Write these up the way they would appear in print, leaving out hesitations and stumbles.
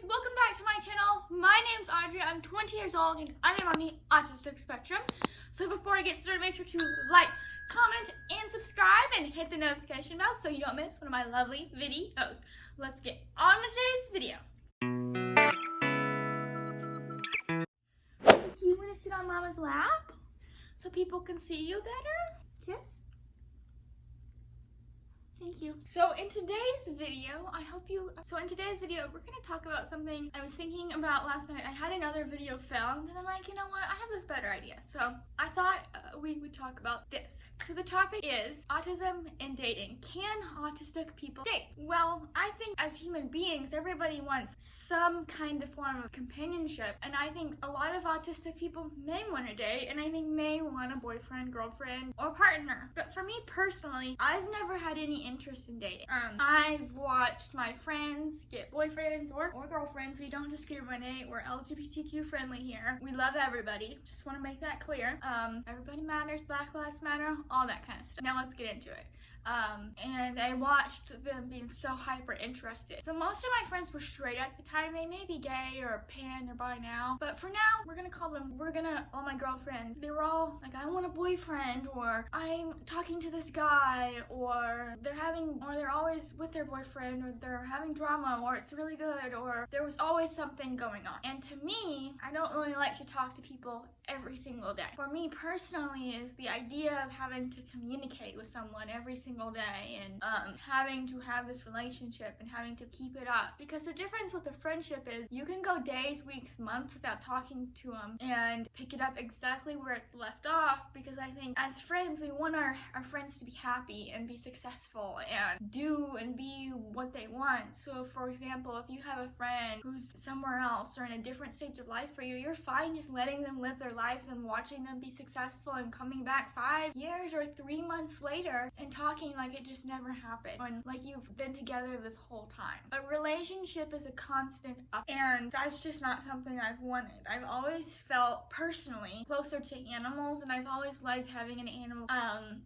guys, welcome back to my channel. My name's Audrey, I'm 20 years old and I am on the autistic spectrum. So before I get started, make sure to like, comment, and subscribe and hit the notification bell so you don't miss one of my lovely videos. Let's get on with today's video. Do you want to sit on Mama's lap so people can see you better? Yes? Thank you. So in today's video, we're going to talk about something I was thinking about last night. I had another video filmed and I'm like, you know what, I have this better idea. So I thought we would talk about this. So the topic is autism and dating. Can autistic people date? Well, I think as human beings, everybody wants some kind of form of companionship. And I think a lot of autistic people may want to date and I think may want a boyfriend, girlfriend, or partner. But for me personally, I've never had any interest in dating. I've watched my friends get boyfriends or girlfriends. We don't discriminate. We're LGBTQ friendly here. We love everybody. Just want to make that clear. Everybody matters, Black Lives Matter, all that kind of stuff. Now let's get into it. And I watched them being so hyper interested. So most of my friends were straight at the time. They may be gay or pan or bi now, but for now, all my girlfriends, they were all like, I want a boyfriend, or I'm talking to this guy, or they're always with their boyfriend, or they're having drama, or it's really good, or there was always something going on. And to me, I don't really like to talk to people every single day. For me personally is the idea of having to communicate with someone every single day and having to have this relationship and having to keep it up. Because the difference with a friendship is you can go days, weeks, months without talking to them and pick it up exactly where it left off, because I think as friends we want our friends to be happy and be successful and do and be what they want. So for example, if you have a friend who's somewhere else or in a different stage of life for you, you're fine just letting them live their life and watching them be successful and coming back 5 years or 3 months later and talking like it just never happened, when like you've been together this whole time. A relationship is a constant up, and that's just not something I've wanted. I've always felt personally closer to animals, and I've always liked having an animal.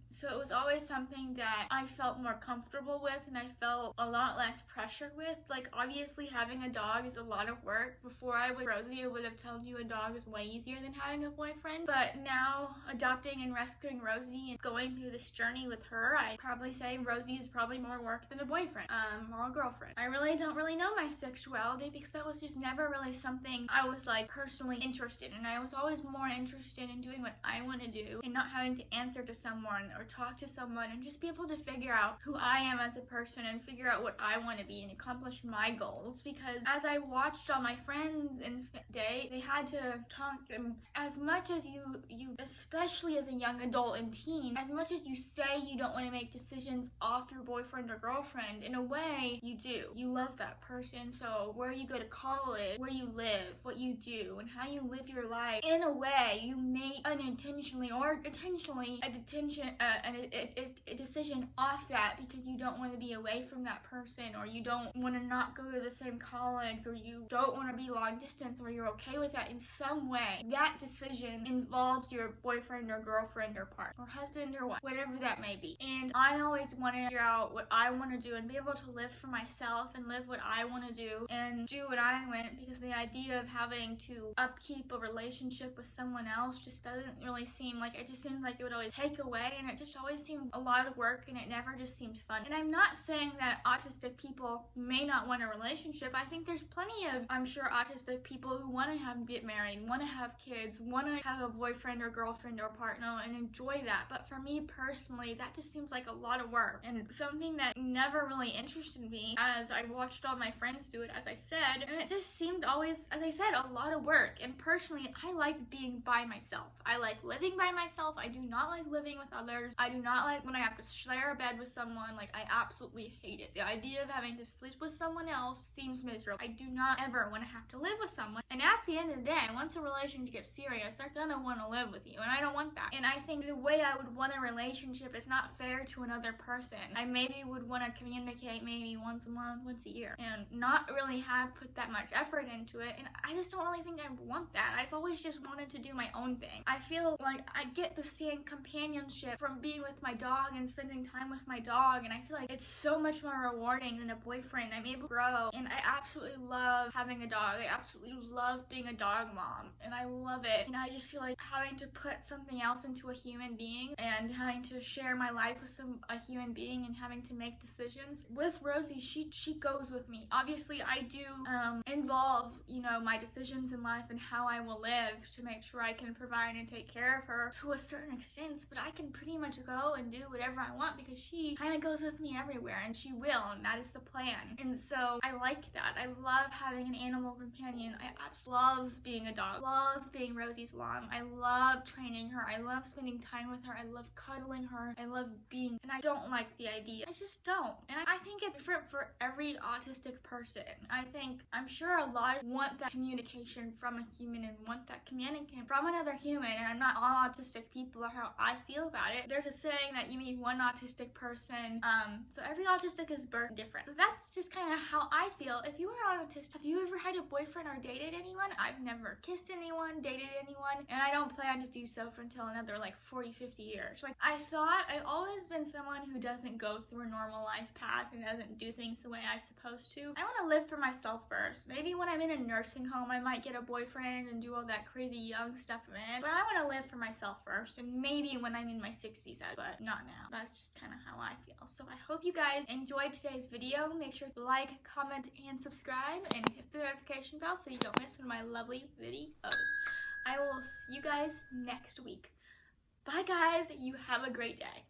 So it was always something that I felt more comfortable with and I felt a lot less pressure with. Like obviously having a dog is a lot of work. Before I was Rosie, I would have told you a dog is way easier than having a boyfriend, but now adopting and rescuing Rosie and going through this journey with her, I'd probably say Rosie is probably more work than a boyfriend or a girlfriend. I don't really know my sexuality because that was just never really something I was like personally interested in. I was always more interested in doing what I want to do and not having to answer to someone or talk to someone and just be able to figure out who I am as a person and figure out what I want to be and accomplish my goals. Because as I watched all my friends and date, they had to talk, and as much as you especially as a young adult and teen, as much as you say you don't want to make decisions off your boyfriend or girlfriend, in a way you do. You love that person, so where you go to college, where you live, what you do, and how you live your life, in a way you make unintentionally or intentionally a decision off that because you don't want to be away from that person, or you don't want to not go to the same college, or you don't want to be long distance, or you're okay with that in some way. That decision involves your boyfriend or girlfriend or partner or husband or whatever that may be. And I always want to figure out what I want to do and be able to live for myself and live what I want to do and do what I want, because the idea of having to upkeep a relationship with someone else just doesn't really seem like, it just seems like it would always take away, and it just always seemed a lot of work and it never just seemed fun. And I'm not saying that autistic people may not want a relationship. I think there's plenty of, I'm sure, autistic people who want to get married, want to have kids, want to have a boyfriend or girlfriend or partner and enjoy that. But for me personally, that just seems like a lot of work and something that never really interested me as I watched all my friends do it, as I said, and it just seemed always, as I said, a lot of work. And personally, I like being by myself. I like living by myself. I do not like living with others. I do not like when I have to share a bed with someone. Like, I absolutely hate it. The idea of having to sleep with someone else seems miserable. I do not ever want to have to live with someone. And at the end of the day, once a relationship gets serious, they're gonna want to live with you, and I don't want that. And I think the way I would want a relationship is not fair to another person. I maybe would want to communicate maybe once a month, once a year. and not really have put that much effort into it, and I just don't really think I want that. I've always just wanted to do my own thing. I feel like I get the same companionship from being with my dog and spending time with my dog, and I feel like it's so much more rewarding than a boyfriend. I'm able to grow, and I absolutely love having a dog. I absolutely love being a dog mom, and I love it. And I just feel like having to put something else into a human being and having to share my life with a human being and having to make decisions with Rosie, she goes with me. Obviously I do involve, you know, my decisions in life and how I will live to make sure I can provide and take care of her to a certain extent, but I can pretty much go and do whatever I want because she kind of goes with me everywhere, and she will, and that is the plan. And so I like that. I love having an animal companion. I absolutely love being a dog, love being Rosie's mom. I love training her. I love spending time with her. I love cuddling her. I love being, and I don't like the idea. I just don't. And I think it's different for every autistic person. I'm sure a lot want that communication from a human and want that communication from another human, and I'm not all autistic people are how I feel about it. There's a saying that you meet one autistic person, so every autistic is birthed different. So that's just kind of how I feel. If you are autistic, have you ever had a boyfriend or dated anyone? I've never kissed anyone, dated anyone, and I don't plan to do so for until another like 40-50 years. Like, I've always been someone who doesn't go through a normal life path and doesn't do things the way I'm supposed to. I want to live for myself first. Maybe when I'm in a nursing home, I might get a boyfriend and do all that crazy young stuff, man. But I want to live for myself first, and maybe when I'm in my 60s, but not now. That's just kind of how I feel. So I hope you guys enjoyed today's video. Make sure to like, comment, and subscribe, and hit the notification bell so you don't miss one of my lovely videos. I will see you guys next week. Bye guys, you have a great day.